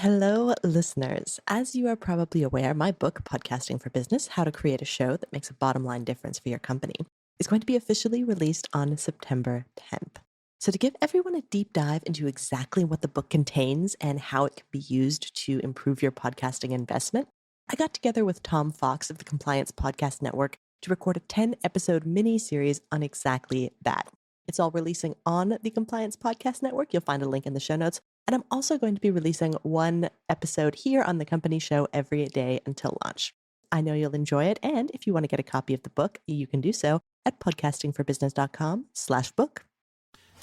Hello, listeners. As you are probably aware, my book, Podcasting for Business: How to Create a Show That Makes a Bottom Line Difference for Your Company, is going to be officially released on September 10th. So, to give everyone a deep dive into exactly what the book contains and how it can be used to improve your podcasting investment, I got together with Tom Fox of the Compliance Podcast Network to record a 10-episode mini-series on exactly that. It's all releasing on the Compliance Podcast Network. You'll find a link in the show notes. And I'm also going to be releasing one episode here on the company show every day until launch. I know you'll enjoy it. And if you want to get a copy of the book, you can do so at podcastingforbusiness.com/book.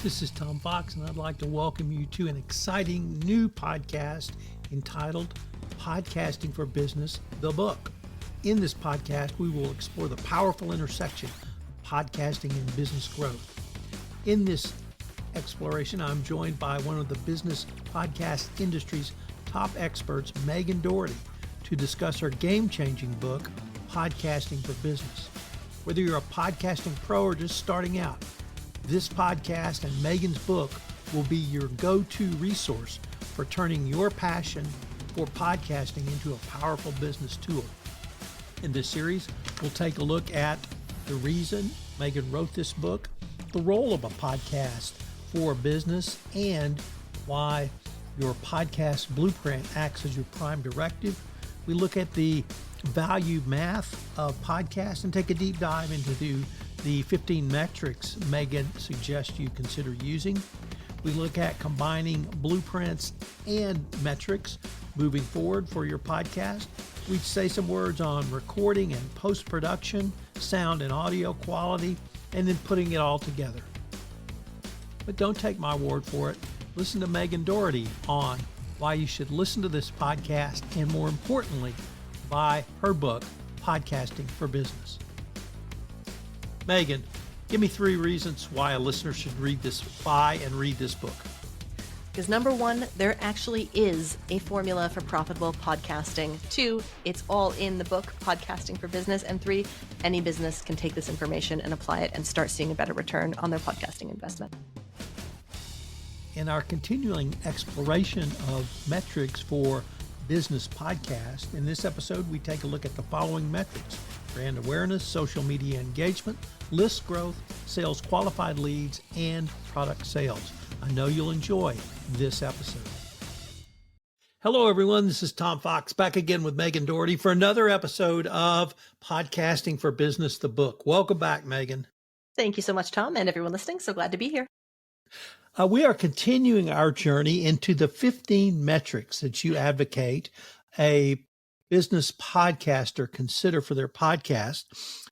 This is Tom Fox, and I'd like to welcome you to an exciting new podcast entitled Podcasting for Business, the Book. In this podcast, we will explore the powerful intersection of podcasting and business growth. In this exploration, I'm joined by one of the business podcast industry's top experts, Megan Dougherty, to discuss her game-changing book, Podcasting for Business. Whether you're a podcasting pro or just starting out, this podcast and Megan's book will be your go-to resource for turning your passion for podcasting into a powerful business tool. In this series, we'll take a look at the reason Megan wrote this book, the role of a podcast for business, and why your podcast blueprint acts as your prime directive. We look at the value math of podcasts and take a deep dive into the 15 metrics Megan suggests you consider using. We look at combining blueprints and metrics moving forward for your podcast. We say some words on recording and post-production, sound and audio quality, and then putting it all together. But don't take my word for it. Listen to Megan Dougherty on why you should listen to this podcast, and more importantly, buy her book, Podcasting for Business. Megan, give me 3 reasons why a listener should buy and read this book. Because number 1, there actually is a formula for profitable podcasting. 2, it's all in the book, Podcasting for Business. And 3, any business can take this information and apply it and start seeing a better return on their podcasting investment. In our continuing exploration of metrics for business podcast, in this episode, we take a look at the following metrics: brand awareness, social media engagement, list growth, sales qualified leads, and product sales. I know you'll enjoy this episode. Hello, everyone. This is Tom Fox back again with Megan Dougherty for another episode of Podcasting for Business, the book. Welcome back, Megan. Thank you so much, Tom, and everyone listening. So glad to be here. We are continuing our journey into the 15 metrics that you advocate a business podcaster consider for their podcast.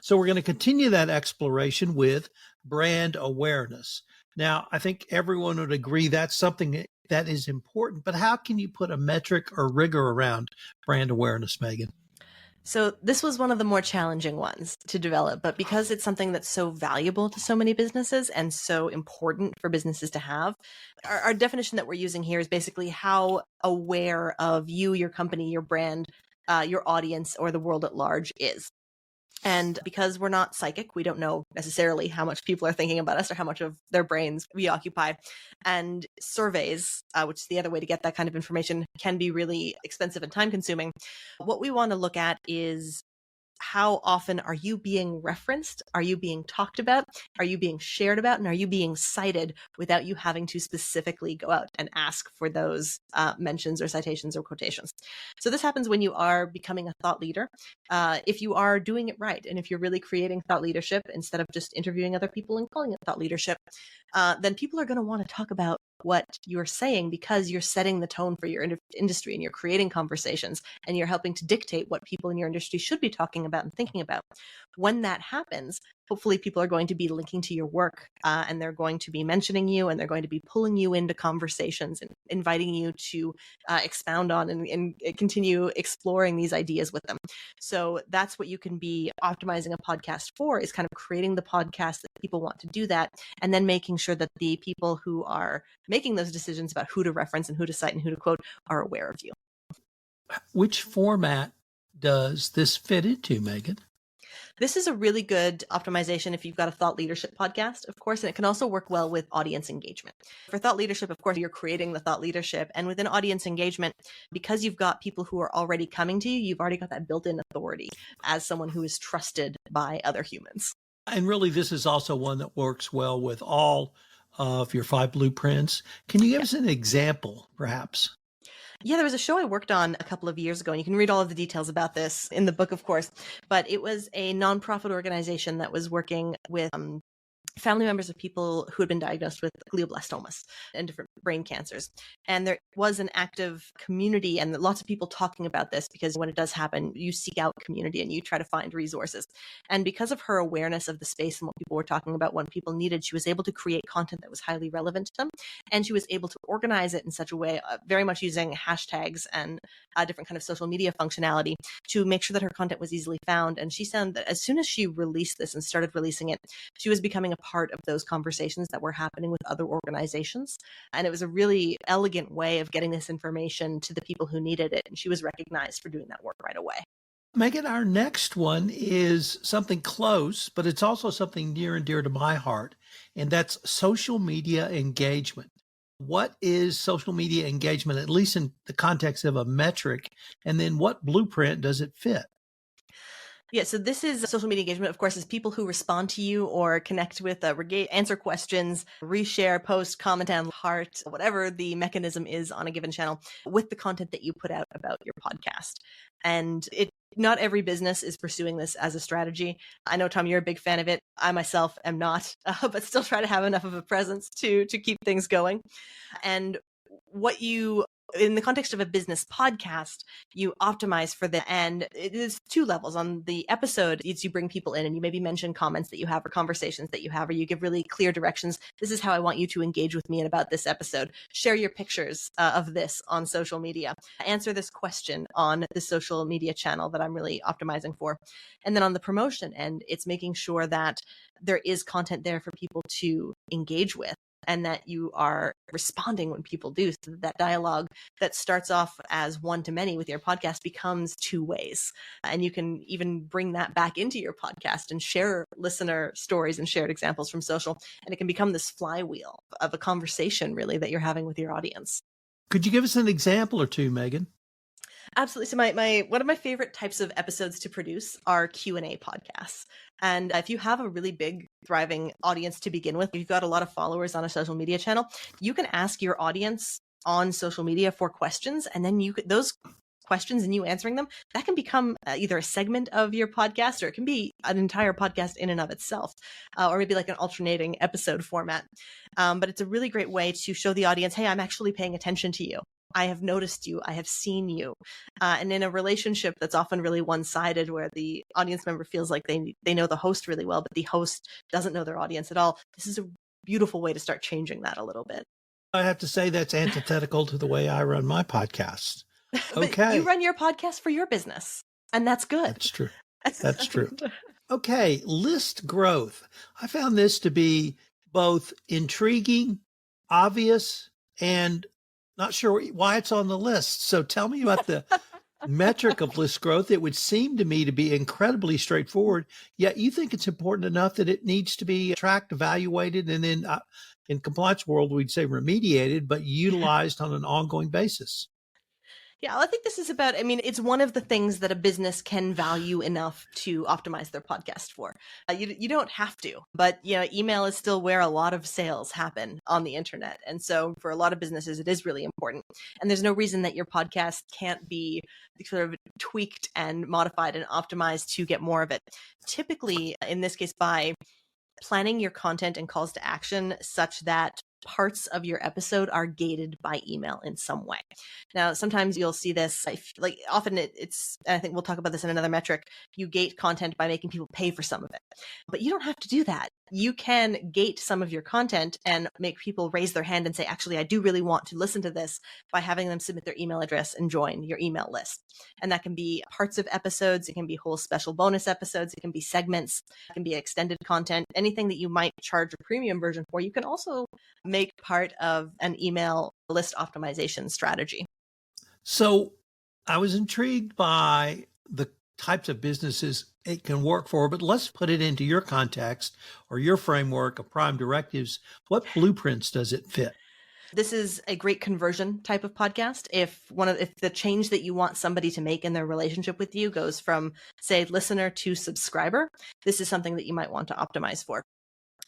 So we're going to continue that exploration with brand awareness. Now, I think everyone would agree that's something that is important, but how can you put a metric or rigor around brand awareness, Megan? So this was one of the more challenging ones to develop, but because it's something that's so valuable to so many businesses and so important for businesses to have, our definition that we're using here is basically how aware of you, your company, your brand, your audience, or the world at large is. And because we're not psychic, we don't know necessarily how much people are thinking about us or how much of their brains we occupy. And surveys, which is the other way to get that kind of information, can be really expensive and time consuming. What we want to look at is how often are you being referenced? Are you being talked about? Are you being shared about? And are you being cited without you having to specifically go out and ask for those mentions or citations or quotations? So this happens when you are becoming a thought leader. If you are doing it right, and if you're really creating thought leadership instead of just interviewing other people and calling it thought leadership, then people are going to want to talk about what you're saying because you're setting the tone for your industry and you're creating conversations and you're helping to dictate what people in your industry should be talking about and thinking about. When that happens, hopefully people are going to be linking to your work and they're going to be mentioning you and they're going to be pulling you into conversations and inviting you to expound on and continue exploring these ideas with them. So that's what you can be optimizing a podcast for, is kind of creating the podcast that people want to do that, and then making sure that the people who are making those decisions about who to reference and who to cite and who to quote are aware of you. Which format does this fit into, Megan? This is a really good optimization if you've got a thought leadership podcast, of course, and it can also work well with audience engagement. For thought leadership, of course, you're creating the thought leadership. And within audience engagement, because you've got people who are already coming to you, you've already got that built-in authority as someone who is trusted by other humans. And really, this is also one that works well with all of your 5 blueprints. Can you give us an example, perhaps? Yeah, there was a show I worked on a couple of years ago, and you can read all of the details about this in the book, of course. But it was a nonprofit organization that was working with family members of people who had been diagnosed with glioblastomas and different brain cancers. And there was an active community and lots of people talking about this, because when it does happen, you seek out community and you try to find resources. And because of her awareness of the space and what people were talking about, what people needed, she was able to create content that was highly relevant to them. And she was able to organize it in such a way, very much using hashtags and different kind of social media functionality to make sure that her content was easily found. And she found that as soon as she released this and started releasing it, she was becoming a part of those conversations that were happening with other organizations. And it was a really elegant way of getting this information to the people who needed it. And she was recognized for doing that work right away. Megan, our next one is something close, but it's also something near and dear to my heart, and that's social media engagement. What is social media engagement, at least in the context of a metric? And then what blueprint does it fit? Yeah, so this is social media engagement, of course, is people who respond to you or connect with, answer questions, reshare, post, comment on, heart, whatever the mechanism is on a given channel with the content that you put out about your podcast. And not every business is pursuing this as a strategy. I know, Tom, you're a big fan of it. I myself am not, but still try to have enough of a presence to keep things going. And what you in the context of a business podcast, you optimize for that. And it is 2 levels. On the episode, it's you bring people in and you maybe mention comments that you have or conversations that you have, or you give really clear directions. This is how I want you to engage with me and about this episode. Share your pictures of this on social media. Answer this question on the social media channel that I'm really optimizing for. And then on the promotion end, it's making sure that there is content there for people to engage with, and that you are responding when people do. So that dialogue that starts off as one-to-many with your podcast becomes 2 ways. And you can even bring that back into your podcast and share listener stories and shared examples from social. And it can become this flywheel of a conversation, really, that you're having with your audience. Could you give us an example or 2, Megan? Absolutely. So my one of my favorite types of episodes to produce are Q&A podcasts. And if you have a really big, thriving audience to begin with, you've got a lot of followers on a social media channel, you can ask your audience on social media for questions, and then those questions and you answering them, that can become either a segment of your podcast, or it can be an entire podcast in and of itself, or maybe like an alternating episode format. But it's a really great way to show the audience, hey, I'm actually paying attention to you. I have noticed you. I have seen you. And in a relationship that's often really one-sided, where the audience member feels like they know the host really well, but the host doesn't know their audience at all, this is a beautiful way to start changing that a little bit. I have to say that's antithetical to the way I run my podcast. Okay. But you run your podcast for your business, and that's good. That's true. That's true. Okay. List growth. I found this to be both intriguing, obvious, and not sure why it's on the list. So tell me about the metric of list growth. It would seem to me to be incredibly straightforward, yet you think it's important enough that it needs to be tracked, evaluated, and then in compliance world, we'd say remediated, but utilized on an ongoing basis. Yeah, I think this is about, it's one of the things that a business can value enough to optimize their podcast for. You don't have to, but email is still where a lot of sales happen on the internet. And so for a lot of businesses, it is really important. And there's no reason that your podcast can't be sort of tweaked and modified and optimized to get more of it. Typically, in this case, by planning your content and calls to action such that parts of your episode are gated by email in some way. Now, sometimes you'll see this, often it's, and I think we'll talk about this in another metric, you gate content by making people pay for some of it. But you don't have to do that. You can gate some of your content and make people raise their hand and say, actually, I do really want to listen to this, by having them submit their email address and join your email list. And that can be parts of episodes. It can be whole special bonus episodes. It can be segments. It can be extended content. Anything that you might charge a premium version for, you can also make part of an email list optimization strategy. So I was intrigued by the types of businesses it can work for, but let's put it into your context or your framework of prime directives. What blueprints does it fit? This is a great conversion type of podcast. If the change that you want somebody to make in their relationship with you goes from, say, listener to subscriber, this is something that you might want to optimize for.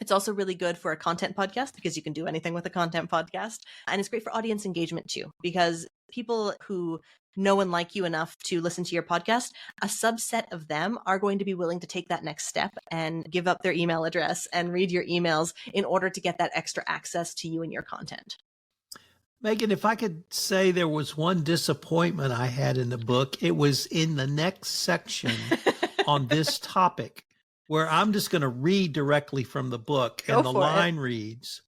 It's also really good for a content podcast because you can do anything with a content podcast. And it's great for audience engagement too, because people who know and like you enough to listen to your podcast, a subset of them are going to be willing to take that next step and give up their email address and read your emails in order to get that extra access to you and your content. Megan, if I could say there was one disappointment I had in the book, it was in the next section on this topic, where I'm just going to read directly from the book. And the line reads,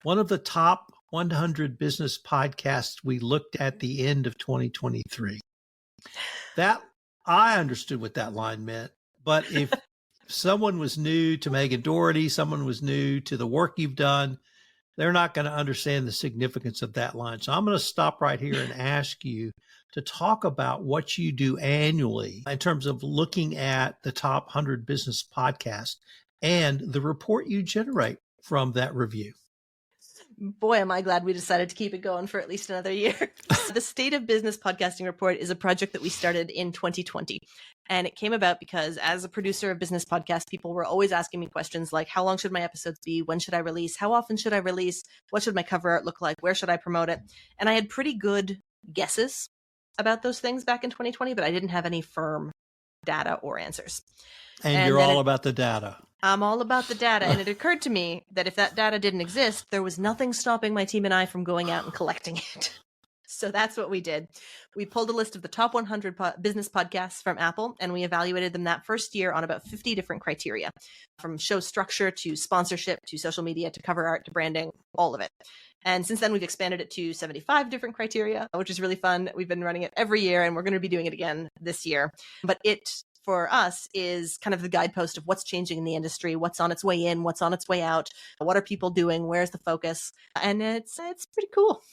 one of the top 100 business podcasts we looked at the end of 2023. That I understood what that line meant. But if someone was new to Megan Dougherty, someone was new to the work you've done, they're not going to understand the significance of that line. So I'm going to stop right here and ask you to talk about what you do annually in terms of looking at the top 100 business podcasts and the report you generate from that review. Boy, am I glad we decided to keep it going for at least another year. The State of Business Podcasting Report is a project that we started in 2020. And it came about because as a producer of business podcasts, people were always asking me questions like, how long should my episodes be? When should I release? How often should I release? What should my cover art look like? Where should I promote it? And I had pretty good guesses about those things back in 2020, but I didn't have any firm data or answers. And you're all about the data. I'm all about the data. And it occurred to me that if that data didn't exist, there was nothing stopping my team and I from going out and collecting it. So that's what we did. We pulled a list of the top 100 business podcasts from Apple, and we evaluated them that first year on about 50 different criteria, from show structure to sponsorship to social media to cover art to branding, all of it. And since then, we've expanded it to 75 different criteria, which is really fun. We've been running it every year, and we're going to be doing it again this year. But it, for us, is kind of the guidepost of what's changing in the industry, what's on its way in, what's on its way out, what are people doing, where's the focus, and it's pretty cool.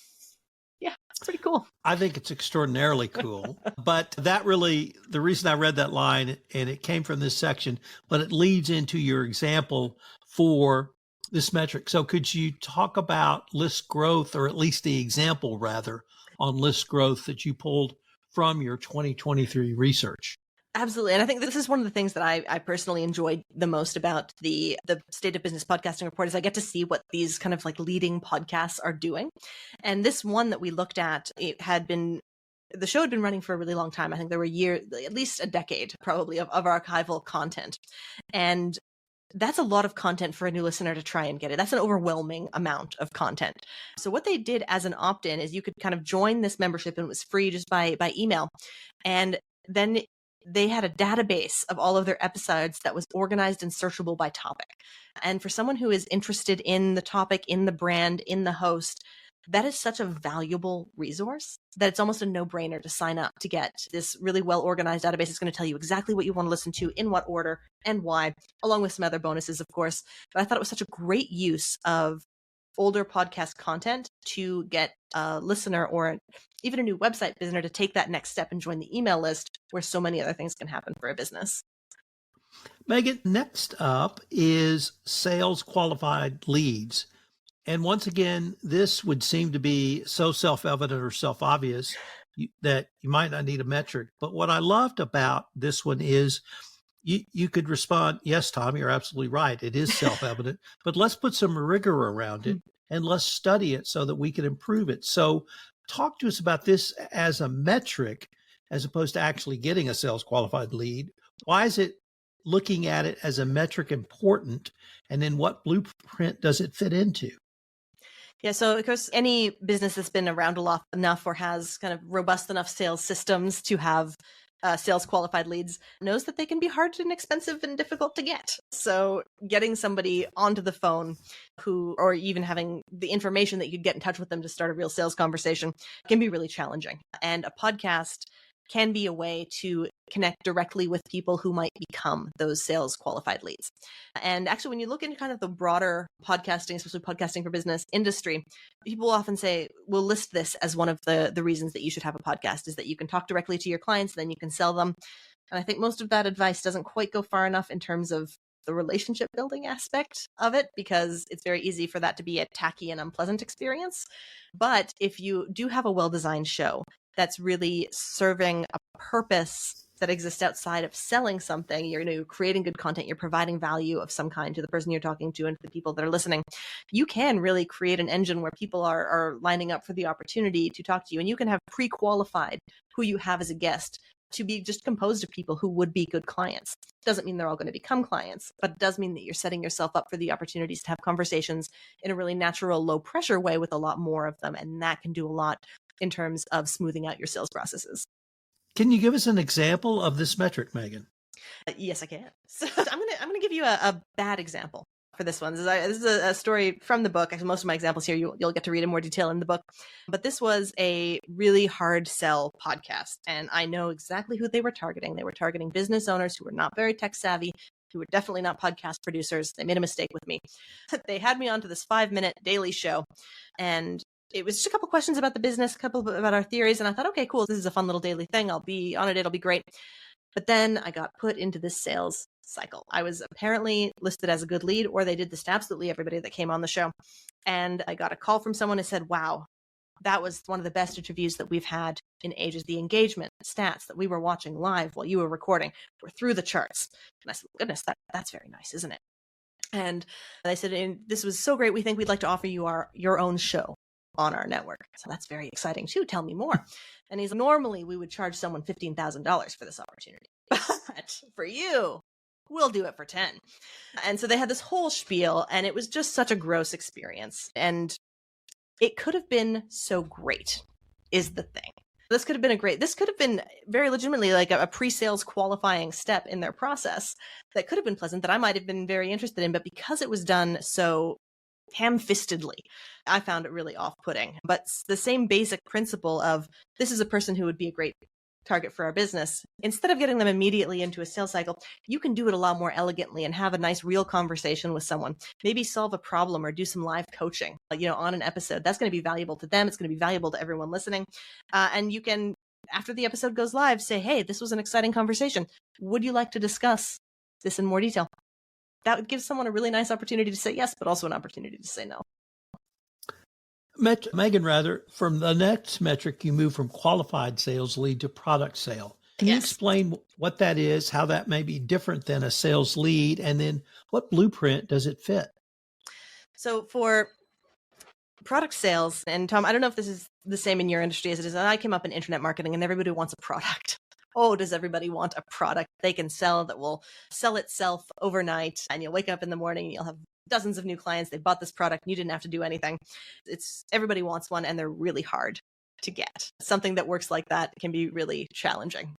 Yeah, it's pretty cool. I think it's extraordinarily cool. But that really, the reason I read that line, and it came from this section, but it leads into your example for this metric. So could you talk about list growth, or at least the example rather, on list growth that you pulled from your 2023 research? Absolutely. And I think this is one of the things that I personally enjoyed the most about the State of Business Podcasting Report is I get to see what these kind of like leading podcasts are doing. And this one that we looked at, the show had been running for a really long time. I think there were at least a decade probably of archival content. And that's a lot of content for a new listener to try and get it. That's an overwhelming amount of content. So what they did as an opt-in is you could kind of join this membership, and it was free just by email. And then they had a database of all of their episodes that was organized and searchable by topic. And for someone who is interested in the topic, in the brand, in the host, that is such a valuable resource that it's almost a no-brainer to sign up to get this really well-organized database. It's going to tell you exactly what you want to listen to, in what order, and why, along with some other bonuses, of course. But I thought it was such a great use of older podcast content to get a listener or even a new website visitor to take that next step and join the email list, where so many other things can happen for a business. Megan, next up is sales qualified leads. And once again, this would seem to be so self-evident or self-obvious that you might not need a metric. But what I loved about this one is you could respond, yes, Tom, you're absolutely right. It is self-evident, but let's put some rigor around it and let's study it so that we can improve it. So talk to us about this as a metric, as opposed to actually getting a sales qualified lead. Why is it looking at it as a metric important? And then what blueprint does it fit into? Yeah, so of course, any business that's been around enough or has kind of robust enough sales systems to have sales qualified leads knows that they can be hard and expensive and difficult to get. So getting somebody onto the phone or even having the information that you'd get in touch with them to start a real sales conversation can be really challenging. And a podcast can be a way to connect directly with people who might become those sales qualified leads. And actually, when you look into kind of the broader podcasting, especially podcasting for business industry, people often say, we'll list this as one of the reasons that you should have a podcast, is that you can talk directly to your clients, then you can sell them. And I think most of that advice doesn't quite go far enough in terms of the relationship building aspect of it, because it's very easy for that to be a tacky and unpleasant experience. But if you do have a well-designed show that's really serving a purpose that exists outside of selling something, you're creating good content, you're providing value of some kind to the person you're talking to and to the people that are listening, you can really create an engine where people are lining up for the opportunity to talk to you. And you can have pre-qualified who you have as a guest to be just composed of people who would be good clients. Doesn't mean they're all going to become clients, but it does mean that you're setting yourself up for the opportunities to have conversations in a really natural, low pressure way with a lot more of them. And that can do a lot in terms of smoothing out your sales processes. Can you give us an example of this metric, Megan? Yes, I can. So I'm gonna give you a bad example for this one. This is a story from the book. Actually, most of my examples here you'll get to read in more detail in the book. But this was a really hard sell podcast, and I know exactly who they were targeting. They were targeting business owners who were not very tech savvy, who were definitely not podcast producers. They made a mistake with me. They had me onto this 5-minute daily show, and it was just a couple questions about the business, a couple about our theories, and I thought, okay, cool, this is a fun little daily thing. I'll be on it. It'll be great. But then I got put into this sales cycle. I was apparently listed as a good lead, or they did this to absolutely everybody that came on the show. And I got a call from someone who said, wow, that was one of the best interviews that we've had in ages. The engagement stats that we were watching live while you were recording were through the charts. And I said, goodness, that's very nice, isn't it? And they said, this was so great. We think we'd like to offer you your own show on our network. So that's very exciting too. Tell me more. And he's normally we would charge someone $15,000 for this opportunity, but for you, we'll do it for 10. And so they had this whole spiel, and it was just such a gross experience. And it could have been so great is the thing. This could have been very legitimately like a pre-sales qualifying step in their process that could have been pleasant, that I might have been very interested in, but because it was done so ham-fistedly, I found it really off-putting. But the same basic principle of this is a person who would be a great target for our business. Instead of getting them immediately into a sales cycle, you can do it a lot more elegantly and have a nice real conversation with someone. Maybe solve a problem or do some live coaching, on an episode. That's going to be valuable to them. It's going to be valuable to everyone listening. And you can, after the episode goes live, say, hey, this was an exciting conversation. Would you like to discuss this in more detail? That would give someone a really nice opportunity to say yes, but also an opportunity to say no. Megan, from the next metric, you move from qualified sales lead to product sale. Can you explain what that is, how that may be different than a sales lead, and then what blueprint does it fit? So for product sales, and Tom, I don't know if this is the same in your industry as it is. I came up in internet marketing and everybody wants a product. Oh, does everybody want a product they can sell that will sell itself overnight, and you'll wake up in the morning and you'll have dozens of new clients. They bought this product and you didn't have to do anything. Everybody wants one, and they're really hard to get. Something that works like that can be really challenging.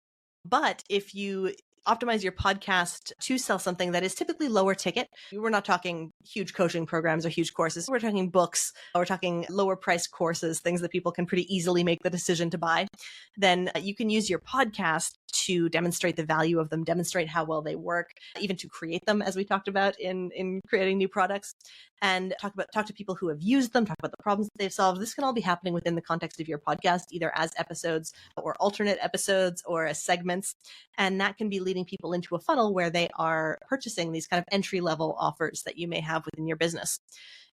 But if you optimize your podcast to sell something that is typically lower ticket, we're not talking huge coaching programs or huge courses. We're talking books, we're talking lower priced courses, things that people can pretty easily make the decision to buy. Then you can use your podcast to demonstrate the value of them, demonstrate how well they work, even to create them, as we talked about in creating new products, and talk to people who have used them, talk about the problems that they've solved. This can all be happening within the context of your podcast, either as episodes or alternate episodes or as segments. And that can be leading people into a funnel where they are purchasing these kind of entry-level offers that you may have within your business.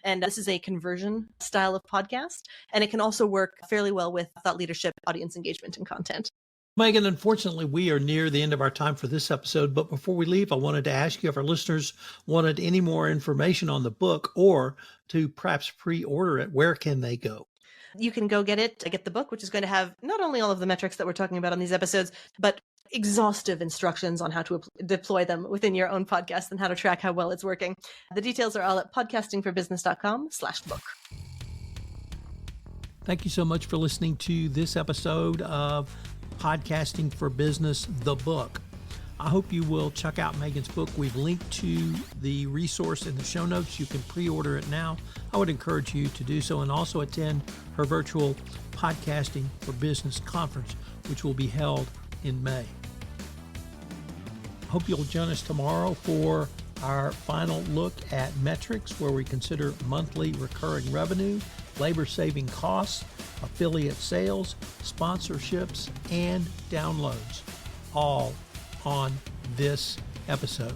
And this is a conversion style of podcast, and it can also work fairly well with thought leadership, audience engagement, and content. Megan, unfortunately, we are near the end of our time for this episode, but before we leave, I wanted to ask you if our listeners wanted any more information on the book or to perhaps pre-order it, where can they go? You can go get the book, which is going to have not only all of the metrics that we're talking about on these episodes, but exhaustive instructions on how to deploy them within your own podcast and how to track how well it's working. The details are all at podcastingforbusiness.com/book. Thank you so much for listening to this episode of Podcasting for Business, the book. I hope you will check out Megan's book. We've linked to the resource in the show notes. You can pre-order it now. I would encourage you to do so, and also attend her virtual Podcasting for Business conference, which will be held in May. I hope you'll join us tomorrow for our final look at metrics, where we consider monthly recurring revenue, labor-saving costs, affiliate sales, sponsorships, and downloads, all on this episode.